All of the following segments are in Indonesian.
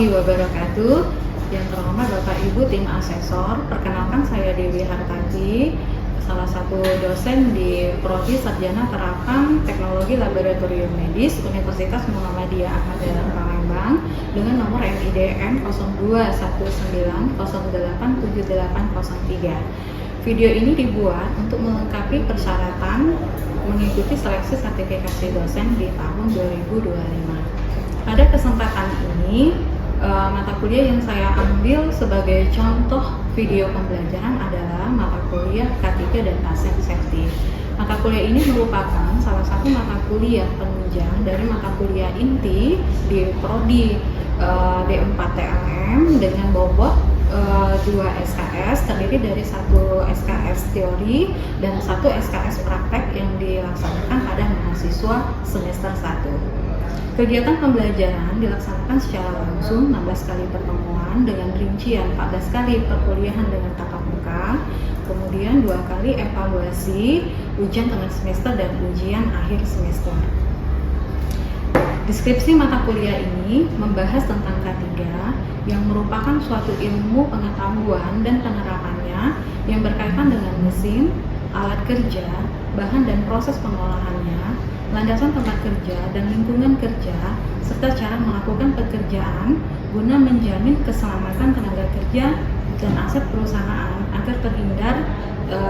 warahmatullahi wabarakatuh. Yang terhormat Bapak Ibu tim asesor, perkenalkan saya Dewi Hartati, salah satu dosen di Prodi Sarjana Terapan Teknologi Laboratorium Medis Universitas Muhammadiyah Ahmad Yani Palembang dengan nomor MIDN 0219087803. Video ini dibuat untuk melengkapi persyaratan mengikuti seleksi sertifikasi dosen di tahun 2025. Pada kesempatan ini, mata kuliah yang saya ambil sebagai contoh video pembelajaran adalah mata kuliah K3 dan Pasien Safety. Mata kuliah ini merupakan salah satu mata kuliah penunjang dari mata kuliah inti di Prodi D4 TLM dengan bobot 2 SKS, terdiri dari 1 SKS teori dan 1 SKS praktek yang dilaksanakan pada mahasiswa semester 1. Kegiatan pembelajaran dilaksanakan secara langsung 16 kali pertemuan dengan rincian 14 kali perkuliahan dengan tatap muka, kemudian 2 kali evaluasi, ujian tengah semester dan ujian akhir semester. Deskripsi mata kuliah ini membahas tentang K3 yang merupakan suatu ilmu pengetahuan dan penerapannya yang berkaitan dengan mesin, alat kerja, bahan dan proses pengolahannya, landasan tempat kerja dan lingkungan kerja, serta cara melakukan pekerjaan guna menjamin keselamatan tenaga kerja dan aset perusahaan agar terhindar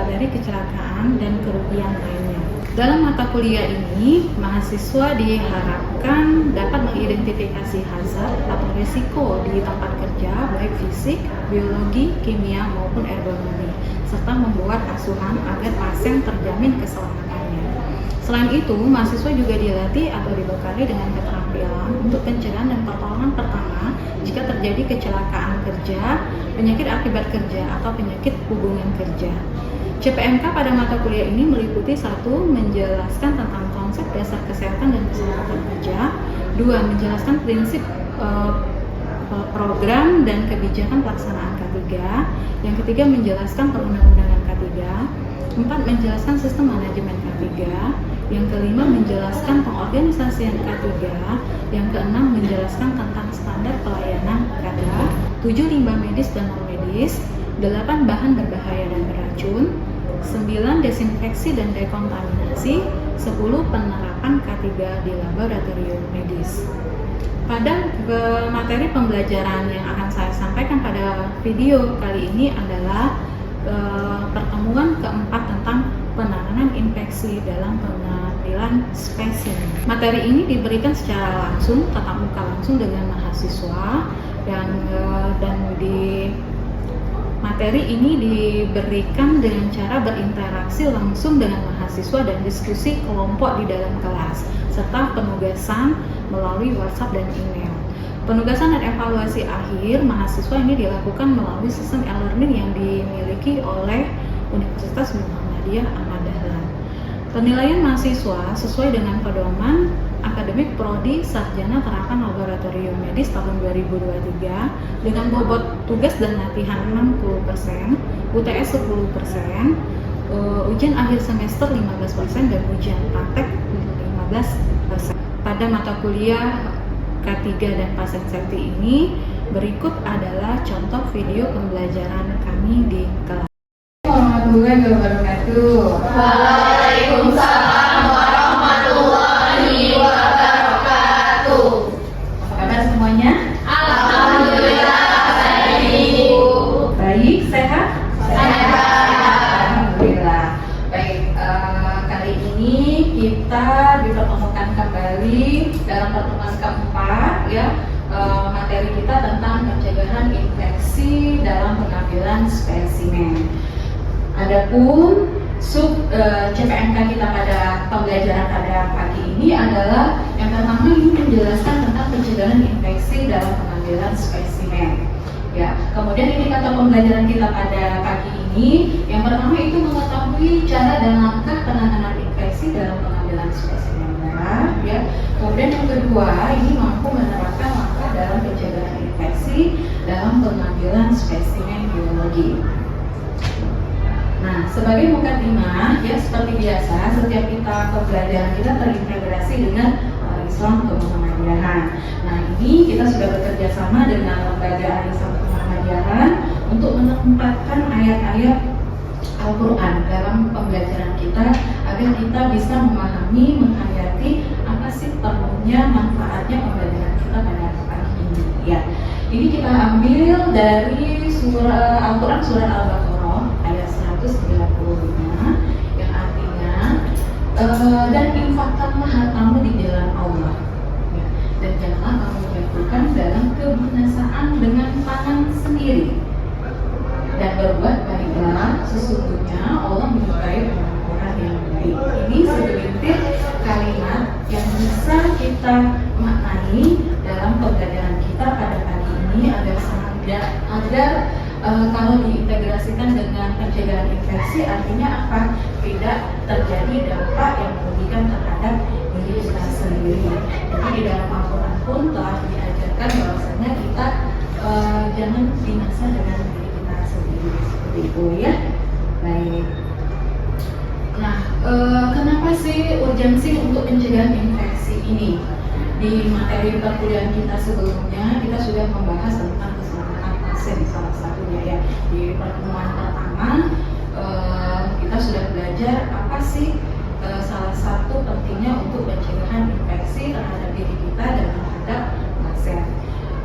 dari kecelakaan dan kerugian lainnya. Dalam mata kuliah ini, mahasiswa diharapkan dapat mengidentifikasi hazard atau risiko di tempat kerja, baik fisik, biologi, kimia, maupun ergonomi, serta membuat asuhan agar pasien terjamin keselamatannya. Selain itu, mahasiswa juga dilatih atau dibekali dengan keterampilan untuk pencegahan dan pertolongan pertama jika terjadi kecelakaan kerja, penyakit akibat kerja, atau penyakit hubungan kerja. CPMK pada mata kuliah ini meliputi 1. Menjelaskan tentang konsep dasar kesehatan dan keselamatan kerja, 2. Menjelaskan prinsip program dan kebijakan pelaksanaan K3, yang ketiga menjelaskan perundang-undangan K3, 4. Menjelaskan sistem manajemen K3, yang kelima menjelaskan pengorganisasian K3, yang keenam menjelaskan tentang standar pelayanan K3, 7. Limbah medis dan non-medis, 8. Bahan berbahaya dan beracun, 9. Desinfeksi dan dekontaminasi, 10. Penerapan K3 di laboratorium medis. Pada materi pembelajaran yang akan saya sampaikan pada video kali ini adalah pertemuan keempat tentang penanganan infeksi dalam pengambilan spesimen. Materi ini diberikan secara langsung, tatap muka langsung dengan mahasiswa, dan di materi ini diberikan dengan cara berinteraksi langsung dengan mahasiswa dan diskusi kelompok di dalam kelas, serta penugasan melalui WhatsApp dan email. Penugasan dan evaluasi akhir mahasiswa ini dilakukan melalui sistem e-learning yang dimiliki oleh Universitas Muhammadiyah Ahmad Dahlan. Penilaian mahasiswa sesuai dengan pedoman akademik Prodi Sarjana Terapan Laboratorium Medis tahun 2023 dengan bobot tugas dan latihan 60%, UTS 10%, ujian akhir semester 15% dan ujian praktek 15%. Pada mata kuliah K3 dan Pasien Safety ini, berikut adalah contoh video pembelajaran kami di kelas. Warahmatullahi wabarakatuh. Waalaikumsalam warahmatullahi wabarakatuh. Apa kabar semuanya? Alhamdulillah, baik. Baik, sehat? Sehat. Alhamdulillah. Baik, kali ini kita dipertemukan kembali dalam pertemuan keempat, ya. Materi kita tentang pencegahan infeksi dalam pengambilan spesimen. Adapun CPMK kita pada pembelajaran pada pagi ini adalah yang pertama ini menjelaskan tentang pencegahan infeksi dalam pengambilan spesimen. Ya, kemudian indikator pembelajaran kita pada pagi ini yang pertama itu mengetahui cara dan langkah penanganan infeksi dalam pengambilan spesimen darah. Ya, kemudian yang kedua ini mampu menerapkan langkah dalam pencegahan infeksi dalam pengambilan spesimen biologi. Nah, sebagai mukadimah, ya seperti biasa, setiap kita pembelajaran kita terintegrasi dengan Islam Kemuhammadiyaan. Nah, ini kita sudah bekerja sama dengan lembaga Islam Kemuhammadiyaan untuk menempatkan ayat-ayat Al-Quran dalam pembelajaran kita agar kita bisa memahami, menghayati apa sih perlunya, manfaatnya pembelajaran kita pada pagi ini. Ya, ini kita ambil dari surah Al-Quran surah Al-Baqarah ayat 135 yang artinya dan infakkanlah hartamu di jalan Allah, ya, dan janganlah kamu jatuhkan dalam kebinasaan dengan tangan sendiri, dan berbuat baiklah, sesungguhnya Allah menyukai orang-orang yang baik. Ini segelintir kalimat yang bisa kita maknai dalam pembelajaran kita pada pagi ini agar kalau diintegrasikan dengan pencegahan infeksi, artinya apa? Tidak terjadi dampak yang merugikan terhadap diri kita sendiri. Jadi di dalam Al-Quran pun telah diajarkan bahwasanya kita jangan binasa dengan diri kita sendiri, seperti itu ya. Baik. Nah, kenapa sih urgensi untuk pencegahan infeksi ini? Di materi perkuliahan kita sebelumnya kita sudah membahas tentang keselamatan pasien salah satunya ya. Di pertemuan pertama kita sudah belajar apa sih salah satu pentingnya untuk pencegahan infeksi terhadap diri kita dan terhadap pasien.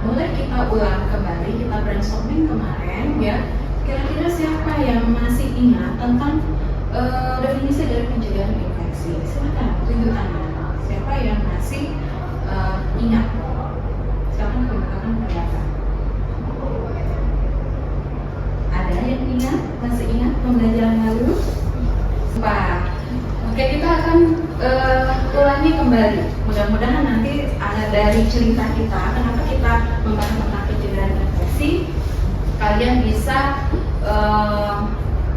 Mulai kita ulang kembali, kita brainstorming kemarin ya. Kira-kira siapa yang masih ingat tentang definisi dari pencegahan infeksi? Silakan tunjukkan siapa yang masih ingat. Silakan tunjukkan pendapat. Ada yang ingat? Masih ingat pembelajaran lalu? Pak. Oke, kita akan ulangi kembali. Mudah-mudahan nanti ada dari cerita kita, kenapa kita membahas tentang pencegahan infeksi, kalian bisa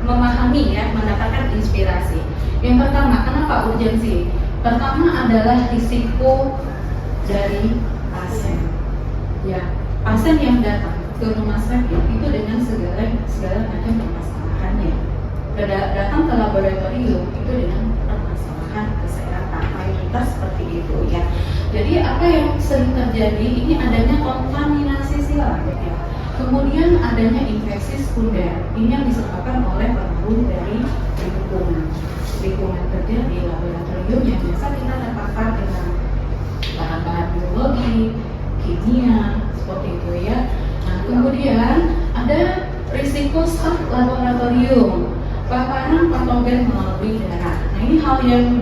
memahami ya, mendapatkan inspirasi. Yang pertama, kenapa urgensi? Pertama adalah risiko dari pasien. Ya, pasien yang datang ke rumah sakit itu dengan segala macam permasalahannya. Datang ke laboratorium itu dengan permasalahan kesehatan, mayoritas seperti itu ya. Jadi apa yang sering terjadi ini adanya kontaminasi silang ya. Kemudian adanya infeksi sekunder. Ini yang disebabkan oleh pengaruh dari lingkungan kerja di laboratorium yang biasa kita terpapar dengan bahan-bahan biologi, kimia, seperti itu ya. Nah, kemudian ada risiko staf laboratorium, paparan patogen melalui darah. Nah, ini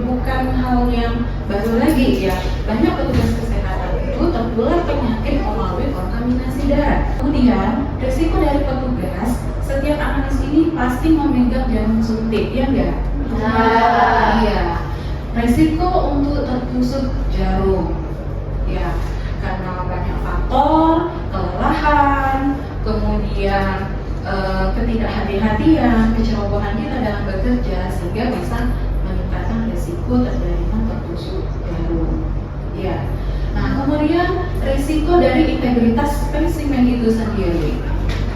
bukan hal yang baru lagi ya. Banyak petugas kesehatan itu tertular penyakit melalui kontaminasi darah. Kemudian risiko dari petugas, setiap analis ini pasti memegang jarum suntik, ya enggak? Iya. Risiko untuk tertusuk jarum, ya, karena banyak faktor, kelelahan, kemudian ketidakhati-hatian, kecerobohan kita dalam bekerja sehingga bisa meningkatkan risiko terjadinya tertusuk jarum. Ya. Nah, kemudian risiko dari integritas spesimen itu sendiri.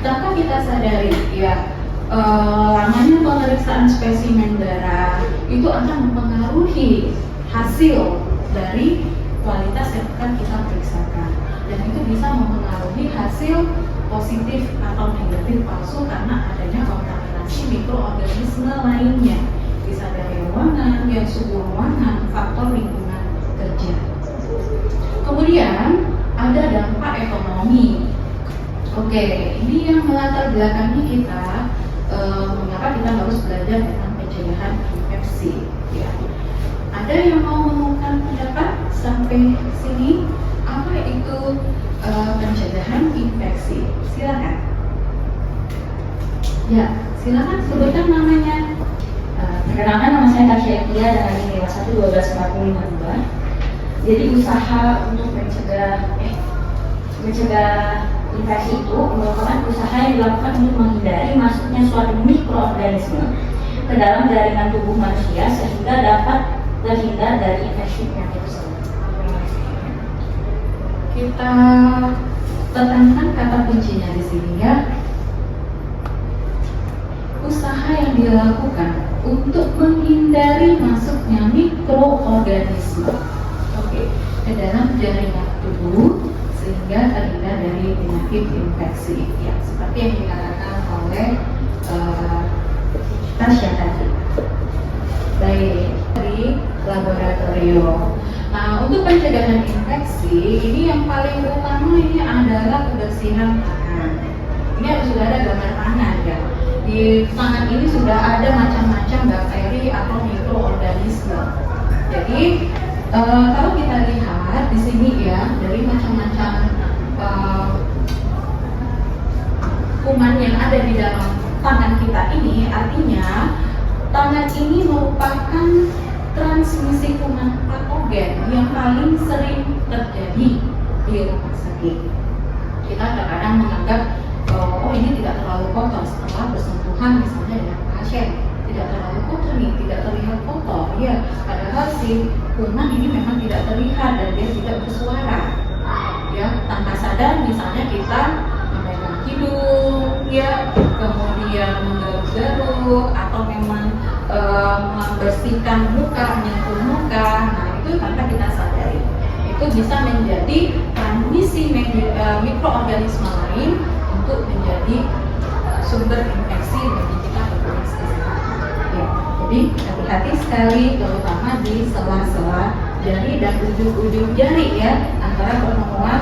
Tanpa kita sadari, ya, lamanya pemeriksaan spesimen darah itu akan mempengaruhi hasil dari kualitas yang akan kita periksakan, dan itu bisa mempengaruhi hasil positif atau negatif palsu karena adanya kontaminasi mikroorganisme lainnya, bisa dari ruangan, ya, suhu ruangan, faktor lingkungan kerja. Kemudian ada dampak ekonomi. Oke, ini yang melatar belakangi kita mengapa kita harus belajar tentang pencegahan infeksi. Ya. Ada yang mau mengungkapkan pendapat sampai sini? Apa itu pencegahan infeksi? Silakan. Ya, silakan sebutkan namanya. Perkenalkan, nama saya Tasya Etia dengan NIM 1124552. Jadi usaha untuk mencegah infeksi itu merupakan usaha yang dilakukan untuk menghindari masuknya suatu mikroorganisme ke dalam jaringan tubuh manusia sehingga dapat terhindar dari infeksi penyakit tersebut. Kita tekankan kata kuncinya di sini ya. Usaha yang dilakukan untuk menghindari masuknya mikroorganisme. Oke, ke jaringan tubuh sehingga terhindar dari penyakit infeksi, ya seperti yang dikatakan oleh Tasya tadi. Baik, dari laboratorium. Nah, untuk pencegahan infeksi ini yang paling utama ini adalah kebersihan tangan. Ini harus sudah ada gambar tangan ya. Di tangan ini sudah ada macam-macam bakteri atau mikroorganisme. Jadi kalau kita lihat di sini ya, dari macam-macam kuman yang ada di dalam tangan kita ini, artinya tangan ini merupakan transmisi kuman patogen yang paling sering terjadi di rumah sakit. Kita kadang-kadang menganggap oh ini tidak terlalu kotor setelah bersentuhan misalnya dengan pasien, tidak terlalu kotor nih, tidak terlihat kotor ya, padahal si kuman ini memang tidak terlihat dan dia tidak bersuara ya, tanpa sadar misalnya kita memegang hidung ya, kemudian menggaruk-garuk atau memang membersihkan muka, menyentuh muka, nah itu tanpa kita sadari itu bisa menjadi transmisi mikroorganisme lain untuk menjadi sumber infeksi bagi kita berbagai kesehatan. Ya, jadi hati-hati sekali terutama di sela-sela jari dan ujung-ujung jari ya, antara pertemuan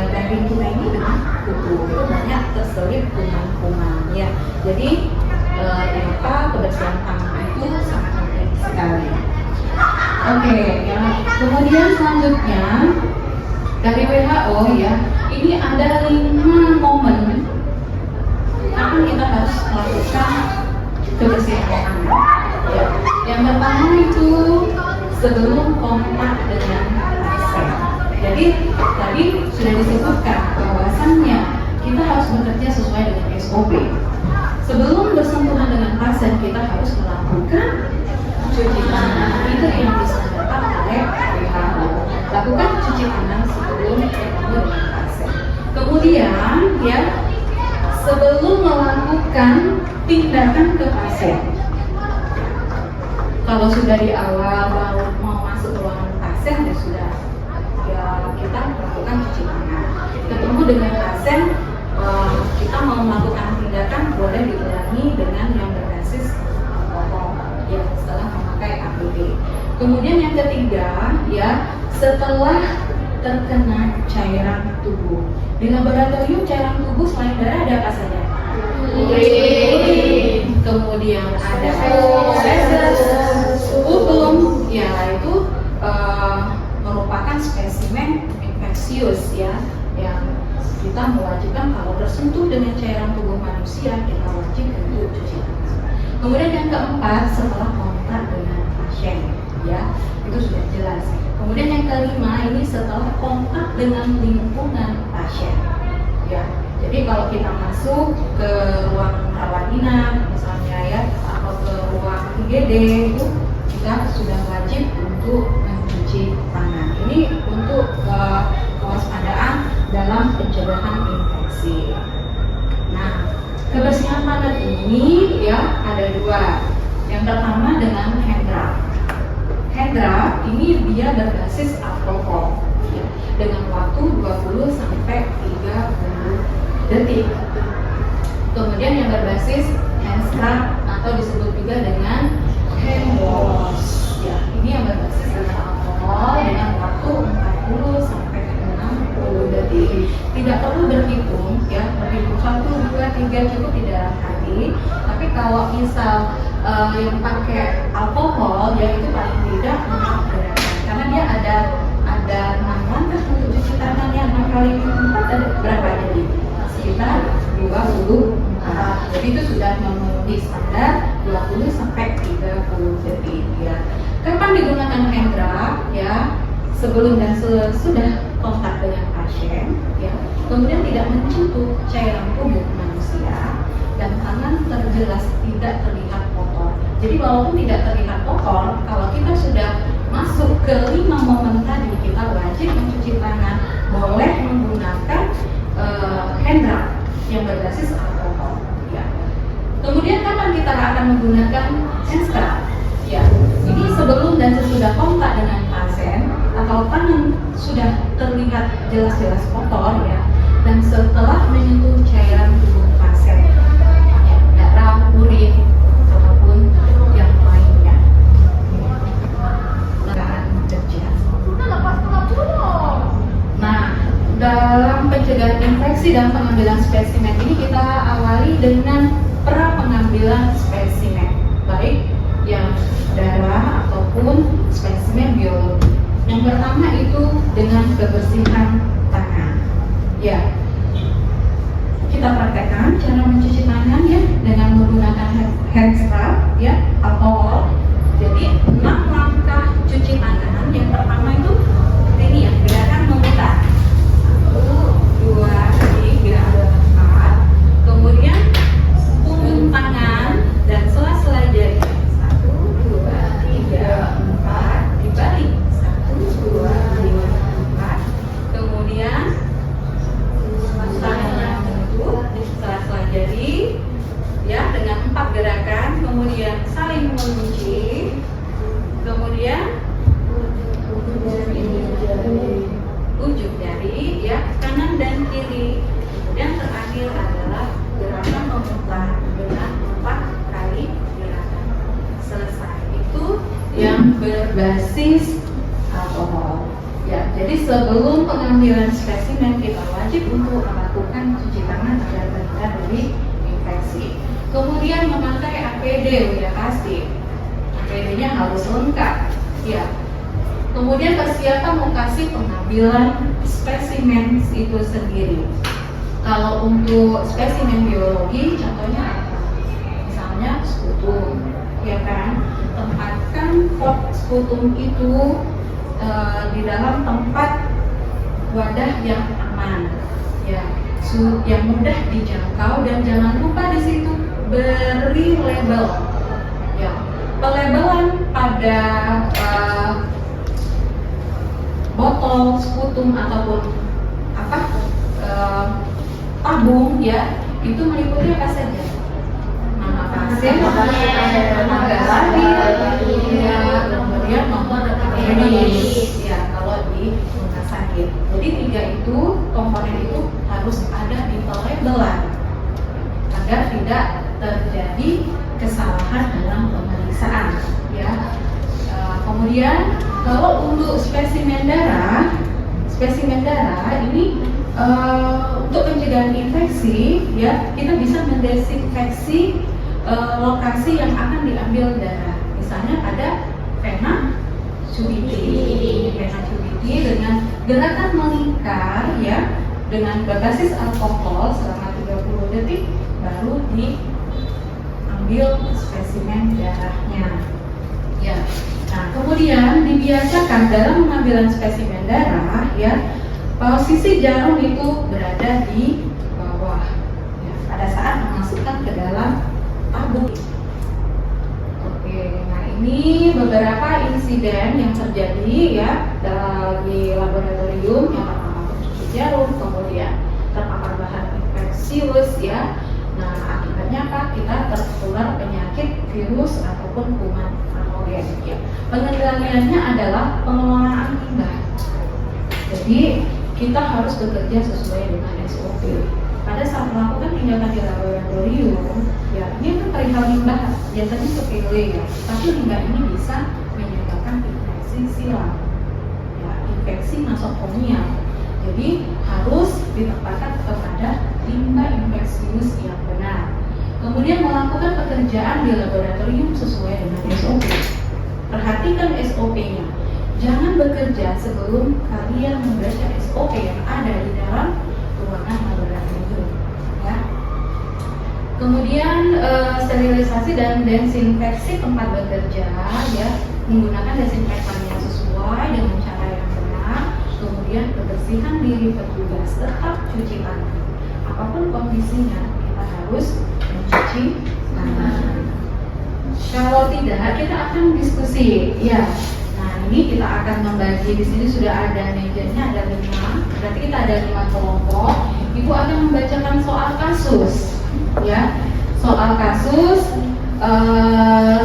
daging kita ini dengan kuku itu banyak terselip kuman-kuman ya. Jadi kenapa kebersihan tangan itu sangat penting sekali. Oke, ya. Kemudian selanjutnya dari WHO ya, ini ada 5 momen kapan kita harus melakukan kebersihan tangan. Ya. Yang pertama itu sebelum kontak dengan pasien. Jadi tadi sudah disebutkan bahwasannya kita harus bekerja sesuai dengan SOP. Sebelum bersentuhan dengan pasien kita harus melakukan cuci tangan. Itu yang disarankan oleh WHO. Lakukan cuci tangan sebelum bertemu dengan pasien. Kemudian ya, sebelum melakukan tindakan ke pasien. Kalau sudah di awal baru mau masuk ke ruangan pasien ya sudah ya kita melakukan cuci tangan. Ketemu dengan pasien kita mau melakukan tindakan boleh diulangi dengan yang berbasis alkohol ya setelah memakai APD. Kemudian yang ketiga ya, setelah terkena cairan tubuh. Di laboratorium cairan tubuh selain darah ada apa saja? Urin, kemudian ada feses, sputum, ya itu merupakan spesimen infeksius ya, yang kita mewajibkan kalau bersentuh dengan cairan tubuh manusia kita wajib untuk cuci tangan. Kemudian yang keempat setelah kontak dengan pasien ya, itu sudah jelas. Kemudian yang kelima ini setelah kontak dengan lingkungan pasien ya. Jadi kalau kita masuk ke ruang rawat inap misalnya ya, atau ke ruang IGD itu kita sudah wajib untuk mencuci tangan. Ini untuk kewaspadaan dalam pencegahan infeksi. Nah, kebersihan tangan ini ya ada 2. Yang pertama dengan hand rub. Hand rub ini dia berbasis alkohol ya, dengan waktu 20 sampai 30 detik. Kemudian yang berbasis hand scrub atau disebut juga dengan hand wash ya, ini yang berbasis dengan alkohol dengan waktu 40 sampai 60 detik. Tidak perlu berhitung ya, berhitung 1, 2, 3 cukup di dalam hati. Tapi kalau misal yang pakai alkohol ya itu paling tidak 4 gerakan, karena dia ada 6 langkah untuk cuci tangannya. 6 kali 4 ada berapa jadi? Sekitar 24. Jadi itu sudah memenuhi standar 20 sampai 30 detik ya. Kapan digunakan hand rub ya? Sebelum dan sesudah kontak dengan pasien ya. Kemudian tidak menyentuh cairan tubuh manusia dan tangan terjelas tidak terlihat kotor. Jadi walaupun tidak terlihat kotor, kalau kita sudah masuk ke 5 momen tadi kita wajib mencuci tangan, boleh menggunakan hand rub yang berbasis alkohol ya. Kemudian kapan kita akan menggunakan hand scrub ya, ini sebelum dan sesudah kontak dengan pasien atau tangan sudah terlihat jelas-jelas kotor ya, dan setelah menyentuh cairan tubuh pasien, ya, darah, urin, ataupun yang lainnya. Nah, dalam pencegahan infeksi dan pengambilan spesimen ini kita awali dengan pra pengambilan spesimen, baik yang darah ataupun spesimen biologi. Yang pertama itu dengan kebersihan tangan. Ya, kita praktekkan cara mencuci tangan ya dengan menggunakan hand scrub ya, alkohol. Jadi 6 langkah cuci tangan. Yang pertama itu ini ya, gerakan memutar. 1, 2, 3, 4. Kemudian punggung tangan dan sela-sela jari. 1, 2, 3, 4. Dibalik. 1, 2, 3, 4. Kemudian tangannya menutup sela-sela jari ya dengan 4 gerakan. Kemudian saling mengunci. Kemudian ujung jari ya, kanan dan kiri. Kemudian terakhir adalah gerakan memutar dengan 4 kali gerakan. Selesai. Itu yang berbasis alkohol. Ya, jadi sebelum pengambilan spesimen kita wajib untuk melakukan cuci tangan agar terhindar dari infeksi. Kemudian memakai APD ya pasti. APD-nya harus lengkap. Ya. Kemudian persiapan lokasi pengambilan spesimen itu sendiri. Kalau untuk spesimen biologi, contohnya apa? Misalnya sputum, ya kan? Tempatkan pot sputum itu di dalam tempat wadah yang aman, ya, yang mudah dijangkau, dan jangan lupa di situ beri label, ya, pelabelan pada botol sputum ataupun tabung, ya, itu meliputi apa saja? Nama pasien, nama garis, ya, kemudian nomor medis, ya, kalau di rumah sakit. Jadi 3 itu komponen itu harus ada di pelabelan agar tidak terjadi kesalahan dalam pemeriksaan, ya. Kemudian kalau untuk spesimen darah ini untuk pencegahan infeksi, ya, kita bisa mendesinfeksi lokasi yang akan diambil darah. Misalnya ada vena cuviti dengan gerakan melingkar, ya, dengan berbasis alkohol selama 30 detik baru diambil spesimen darahnya, ya. Nah, kemudian dibiasakan dalam pengambilan spesimen darah, ya, posisi jarum itu berada di bawah, ya, pada saat memasukkan ke dalam tabung. Oke, nah ini beberapa insiden yang terjadi, ya, di laboratorium. Yang pertama mencuci jarum, kemudian terpapar bahan infeksius, ya. Nah, akibatnya apa? Kita tertular penyakit virus ataupun kuman patogen, ya. Pengendaliannya adalah pengelolaan limbah. Jadi kita harus bekerja sesuai dengan SOP. Pada saat melakukan tindakan di laboratorium, ya, ini kan perihal limbah biasanya sepele, ya, tapi limbah ini bisa menyebabkan infeksi silang, ya, infeksi nosocomial. Jadi harus ditempatkan kepada limbah infeksius yang benar. Kemudian melakukan pekerjaan di laboratorium sesuai dengan SOP. Perhatikan SOP-nya. Jangan bekerja sebelum kalian membaca SOP yang ada di dalam ruangan laboratorium, ya. Kemudian sterilisasi dan desinfeksi tempat bekerja, ya, menggunakan desinfektan yang sesuai dengan cara yang benar. Kemudian kebersihan diri petugas, tetap cuci tangan. Apapun kondisinya, kita harus mencuci tangan. Kalau tidak, kita akan diskusi, ya. Nah, ini kita akan membagi. Di sini sudah ada mejanya, ada 5. Berarti kita ada 5 kelompok. Ibu akan membacakan soal kasus, ya. Soal kasus,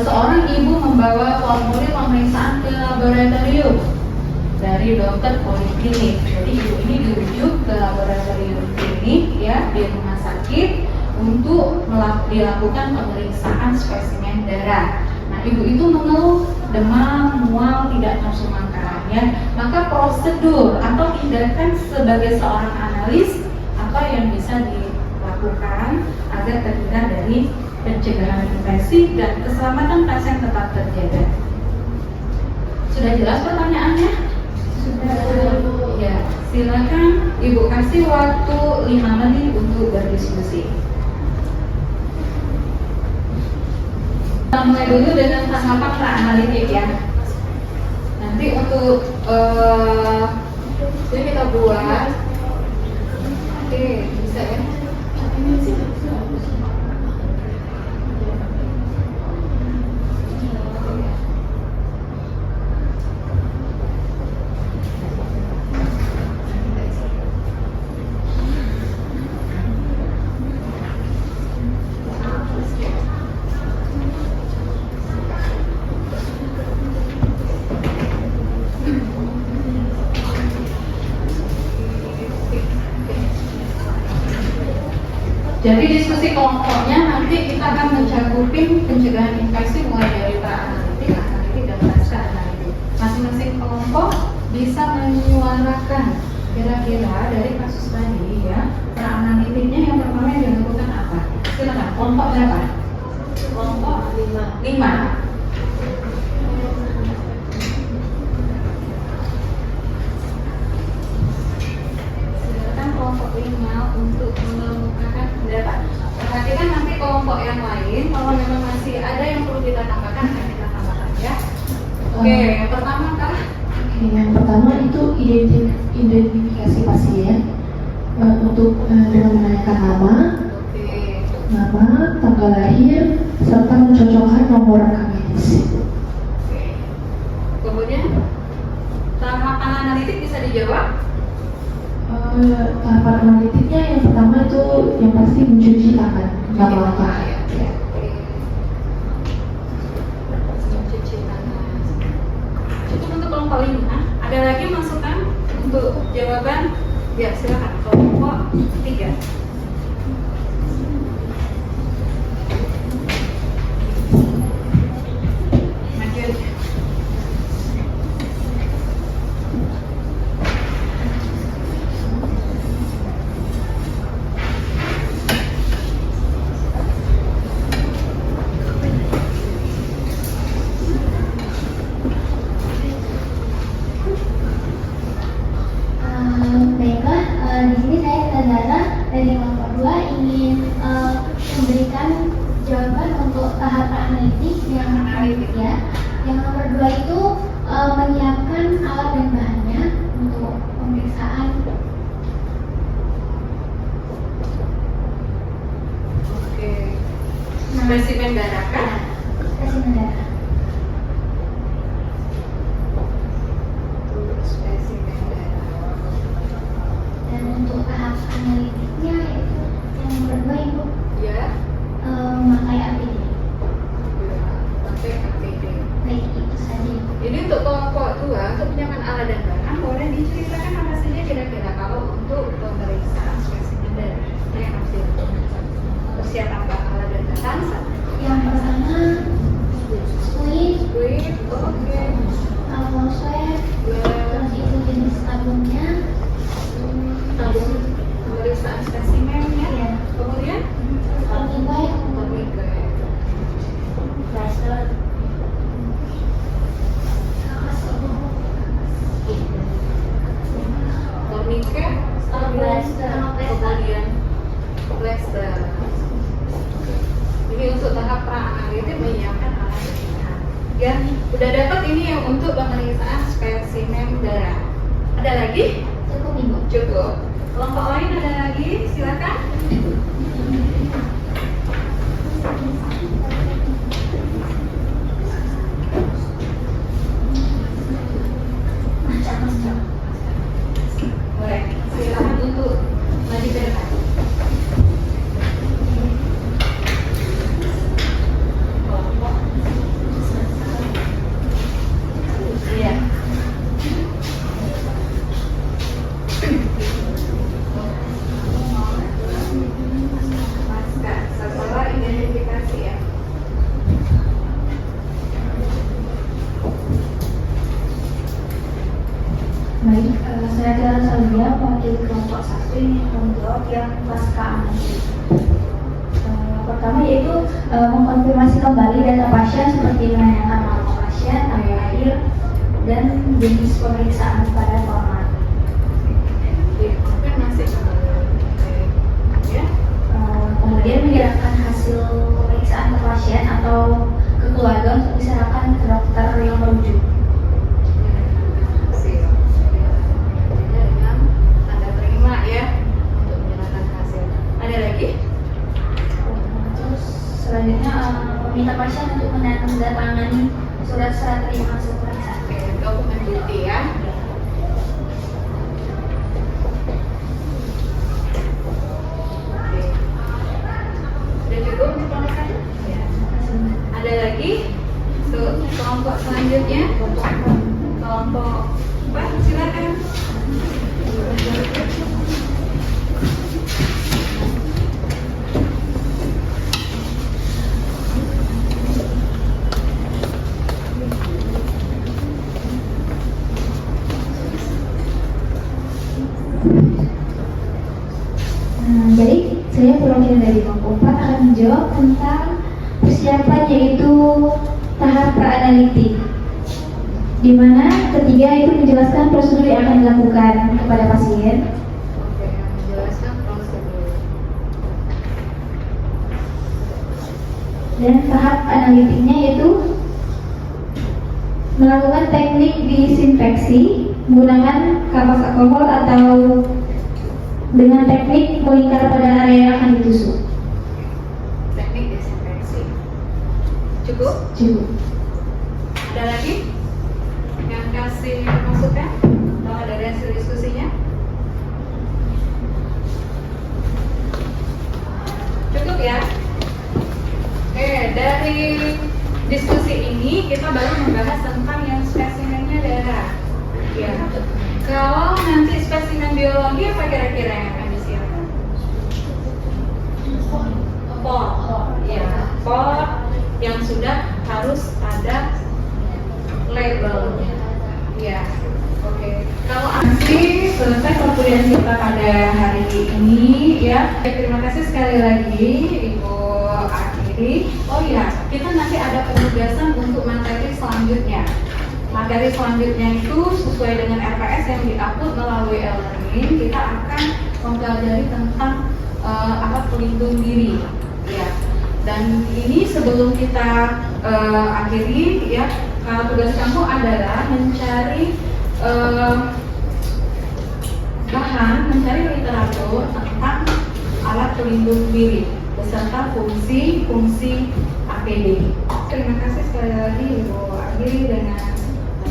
seorang ibu membawa formulir pemeriksaan ke laboratorium. dari dokter poliklinik. Jadi ibu ini dirujuk ke laboratorium klinik ya di rumah sakit untuk dilakukan pemeriksaan spesimen darah. Nah, ibu itu mengeluh demam, mual, tidak nafsu makan ya. Maka prosedur atau tindakan sebagai seorang analis apa yang bisa dilakukan agar terhindar dari pencegahan infeksi dan keselamatan pasien tetap terjaga. Sudah jelas pertanyaannya? Sudah. Ya, silakan Ibu kasih waktu 5 menit untuk berdiskusi. Kita mulai dulu dengan tahapan pra-analitik ya. Nanti untuk ini kita buat. Oke, bisa ya. Jadi diskusi kelompoknya nanti kita akan mencakupin pencegahan infeksi mulai dari pra-analitik, analitik, dan pasca analitik. Masing-masing kelompok bisa menyuarakan kira-kira dari kasus tadi ya. Pra-analitiknya yang pertama yang dilakukan apa? Silakan. Kelompok berapa? Kelompok 5. Silakan kelompok 5 untuk mengemukakan pendapat. Perhatikan nanti kelompok yang lain, kalau memang masih ada yang perlu kita tambahkan, akan kita tambahkan ya. Oke, yang pertama kah? Yang pertama itu identifikasi pasien untuk dengan menanyakan nama, tanggal lahir, serta mencocokkan nomor rekam medis. Kemudian tahapan analitik bisa dijawab. Tahapan analitiknya yang pertama itu yang pasti mencuci tangan, langkah. Mencuci tangan. Cukup untuk kelompok 5. Ada lagi masukan untuk jawaban? Ya, silakan. Kelompok 3. Maju aja. Baiklah, di sini saya saudara dari kelompok 2 ingin memberikan jawaban untuk tahap analitik yang ya. Yang nomor 2 itu menyiapkan alat dan bahannya untuk pemeriksaan. Oke. Spesimen darah kan? Spesimen darah. Spesimen darah. Dan untuk tahap analitiknya itu yang nomor 2 Ibu Ya. memakai APD. Pakai APD. Baik, itu saja Ibu. Ini untuk kelompok 2, untuk penyiapan alat dan bahan, boleh diceritakan apa saja kira-kira kalau untuk pemeriksaan spesimen darah yang harus dilakukan. Persiapan alat dan bahan. Yang pertama squid, Oke. alkohol swab, Ya. terus itu jenis tabungnya, Tabung pemeriksaan spesimennya. ya, Kemudian tourniquet, tourniquet. plaster, Tourniquet, kemudian plaster. Ini untuk tahap pra-analitik menyiapkan alat dan bahan. Ya, udah dapat ini yang untuk pemeriksaan spesimen darah. Ada lagi? cukup Ibu. Cukup. Kelompok lain ada lagi? Silakan. Boleh. Silakan untuk maju ke depan. Kelompok. Iya. Baik, saya Tiara Salvia, mewakili kelompok 1 ini tanggung jawab yang pasca analisis. Pertama yaitu mengkonfirmasi kembali data pasien seperti menanyakan nama pasien, tanggal lahir, dan jenis pemeriksaan pada format. Konfirmasi ya. Kemudian menyerahkan hasil pemeriksaan ke pasien atau ke keluarga untuk diserahkan ke dokter yang merujuk. Dengan tanda terima ya untuk menyerahkan hasil. Ada lagi? Terus selanjutnya meminta pasien untuk menandatangani surat terima hasil pemeriksaan. Oke, dokumen bukti ya. Oke. Sudah cukup untuk pemeriksaan? Ya. Ada lagi? Kelompok selanjutnya? Kelompok apa? Silakan. Jadi saya perwakilan dari kelompok 4 akan menjawab tentang persiapan yaitu tahap pra-analitik, di mana ketiga itu menjelaskan prosedur yang akan dilakukan kepada pasien. Oke, menjelaskan prosedur. Dan tahap analitiknya yaitu melakukan teknik disinfeksi menggunakan kapas alkohol atau dengan teknik melingkar pada area yang akan ditusuk. Teknik desinfeksi. Cukup? Cukup. Ada lagi yang kasih masukan atau dari hasil diskusinya? Cukup ya? Oke, dari diskusi ini kita baru membahas tentang yang spesimennya darah. Ya. Kalau nanti spesimen biologi apa kira-kira yang akan disiapkan? Por, ya, por yang sudah harus ada labelnya. Ya, oke. Kalau nanti selesai perkuliahan kita pada hari ini, ya. Terima kasih sekali lagi, Ibu Akhiri. Oh iya, kita nanti ada penugasan untuk materi selanjutnya. Materi selanjutnya itu sesuai dengan RPS yang diupload melalui e-learning, kita akan mempelajari tentang alat pelindung diri, ya. Dan ini sebelum kita akhiri, ya, tugas kamu adalah mencari mencari literatur tentang alat pelindung diri beserta fungsi APD. Terima kasih sekali lagi Ibu Akhiri dengan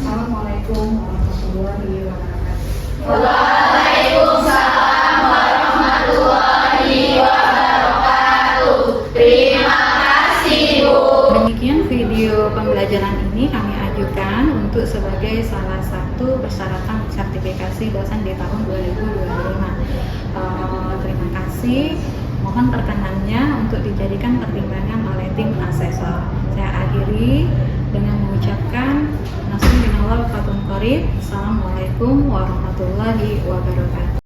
Assalamualaikum warahmatullahi wabarakatuh. Waalaikumsalam warahmatullahi wabarakatuh. Terima kasih, Bu. Demikian video pembelajaran ini kami ajukan untuk sebagai salah satu persyaratan sertifikasi dosen di tahun 2025. Terima kasih. Mohon perkenannya untuk dijadikan pertimbangan oleh tim asesor. Saya akhiri dengan mengucapkan Assalamualaikum warahmatullahi wabarakatuh.